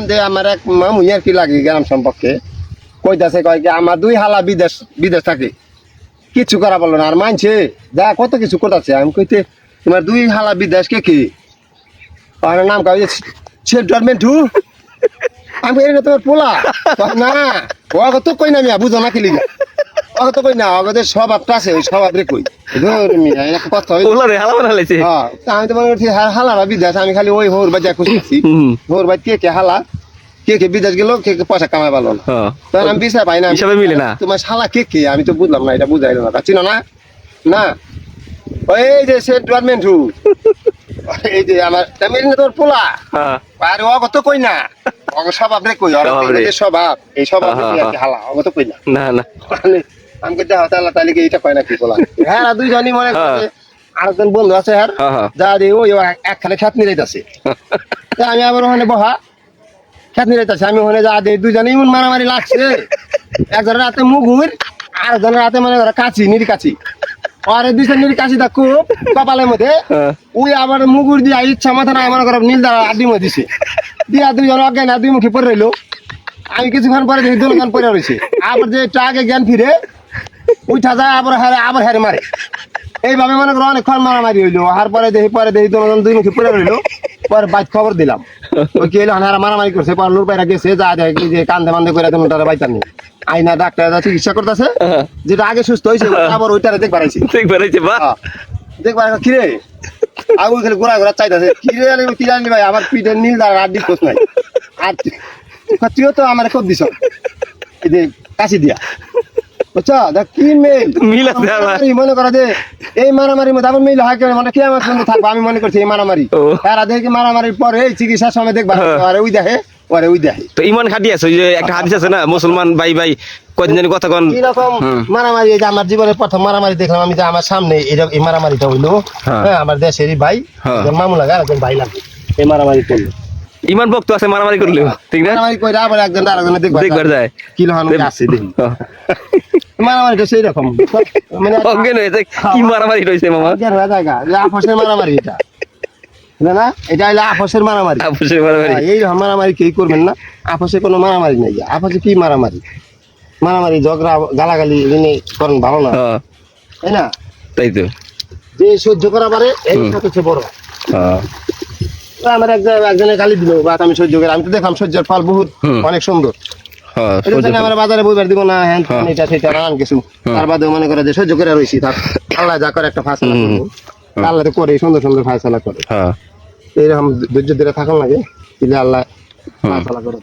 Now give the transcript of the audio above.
যে আমার এক মামু আর কি লাগে গ্রাম সম্পর্কে কইতাছে কয় কি আমার দুই হালা বিদেশ বিদেশ থাকে কিছু করা বললো না আর মানছে যা কত কিছু করতেছে আমি কইতে তোমার দুই হালা বিদেশ কে কি আমার নাম কয় সেন্টারমেন্টু আমি কই এটা তোমার পোলা কয় না ও তো কই না মিয়া বুঝো না কি লিগা ও তো কই না ওদের স্বভাবটা আছে ওই স্বভাব রে কই ধর মিয়া এটা কথা হই পোলা রে হালা বানাইছে হ্যাঁ আমি তো মনে করছি হালা বিদেশ আমি খালি ওই হোর বাজা খুঁজতেছি হোর বাজ কে হালা কে বিদেশ গেল কে পয়সা কামাই পারলো না তখন আমি বিষয় পাই না হিসাবে মিলে না তোমার শালা কে আমি তো বুঝলাম না এটা বুঝাইলো না চিনো না না ওই যে সেন্ট্রালমেন্ট এই যে আমার তামিল তোর পোলা আর ও কত কই না ও স্বভাব রে কই আর স্বভাব এই স্বভাব হালা ও কত কই না না না আমি কইতে হাতালা তাহলে কি এটা কয় না কি পোলা হ্যাঁ দুইজনই মনে করছে আরেকজন বন্ধু আছে আর যা দিয়ে ওই একখানে খেত নিরাইতাছে আমি আবার ওখানে বহা খেত নিরাইতাছে আমি ওখানে যা দিয়ে দুইজনে এমন মারামারি লাগছে একজনের হাতে মুগুর আর একজনের হাতে মানে কাছি নিরি কাছি আর দুইজন নিরি কাছি দা খুব কপালের মধ্যে ওই আবার মুগুর দিয়ে ইচ্ছা মাথা না মনে করো নীল দ্বারা আড্ডি মধ্যে দিছে দিয়া দুইজন অজ্ঞান দুই মুখে পড়ে রইলো আমি কিছুক্ষণ পরে দেখি দুজন পড়ে রয়েছে আবার যে ট্রাকে জ্ঞান ফিরে উঠা যায় আবার হারে মারে এইভাবে মনে করো অনেকক্ষণ মারামারি হইলো আর পরে দেখি দুজন দুই মুখে পড়ে রইলো পরে বাইক খবর দিলাম ওই কি হইলো হারা মারামারি করছে পরে লোর পায়রা গেছে যা দেখি যে কান্দে মান্দে করে তেমন তারা বাইতার নেই আইনা ডাক্তার চিকিৎসা করতেছে যেটা আগে সুস্থ হয়েছে আবার ওইটারে দেখবার আইছে দেখবার কিরে আগুন খালি ঘোরা ঘোরা চাইতেছে কিরে জানি ভাই আমার পিঠের নীল আর আড্ডি খোঁজ নাই আর তুইও তো আমার খুব দিস এই যে কাশি দিয়া বুঝছো দেখ কি মিল মনে করা যে এই মারামারির মধ্যে আবার মিল হয় কেন মানে কি আমার সঙ্গে থাকবো আমি মনে করছি এই মারামারি তারা দেখি মারামারির পরে এই চিকিৎসার সময় দেখবা ওই দেখে ওই দেখে তো ইমান খাটি আছে ওই যে একটা হাদিস আছে না মুসলমান ভাই ভাই কয়দিন জানি কথা কোন কিরকম মারামারি এই যে আমার জীবনের প্রথম মারামারি দেখলাম আমি যে আমার সামনে এই মারামারিটা হইলো হ্যাঁ আমার দেশেরই ভাই মামু লাগা একজন ভাই লাগে এই মারামারি করলো ইমান ভক্ত আছে মারামারি করলো ঠিক না মারামারি কইরা আবার একজন আরেকজনের দেখবার যায় কি লহান আছে দেখি মারামারিটা সেই রকম মানে অজ্ঞান হয়েছে কি মারামারি হইছে মামা অজ্ঞান হয়ে যায় আপসের মারামারি এটা না এটা হলো আপসের মারামারি এই মারামারি কেউ করবেন না আপসে কোনো মারামারি নেই আপসে কি মারামারি ঝগড়া গালাগালি এনে করেন ভালো না তাই না তাই তো যে সহ্য করা পারে এই হচ্ছে বড় আমার একজনের গালি দিল বা আমি সহ্য করি আমি তো দেখলাম সহ্যের ফল বহুত অনেক সুন্দর আমার বাজারে বইবার দিব না হ্যাঁ এটা সেটা নানান কিছু তার বাদে মনে করে যে সহ্য করে রয়েছি তার আল্লাহ যা করে একটা ফাঁসলা করবো আল্লাহ তো করে সুন্দর সুন্দর ফাঁসলা করে এইরকম ধৈর্য ধরে থাকুন লাগে আল্লাহ ফাঁসলা করে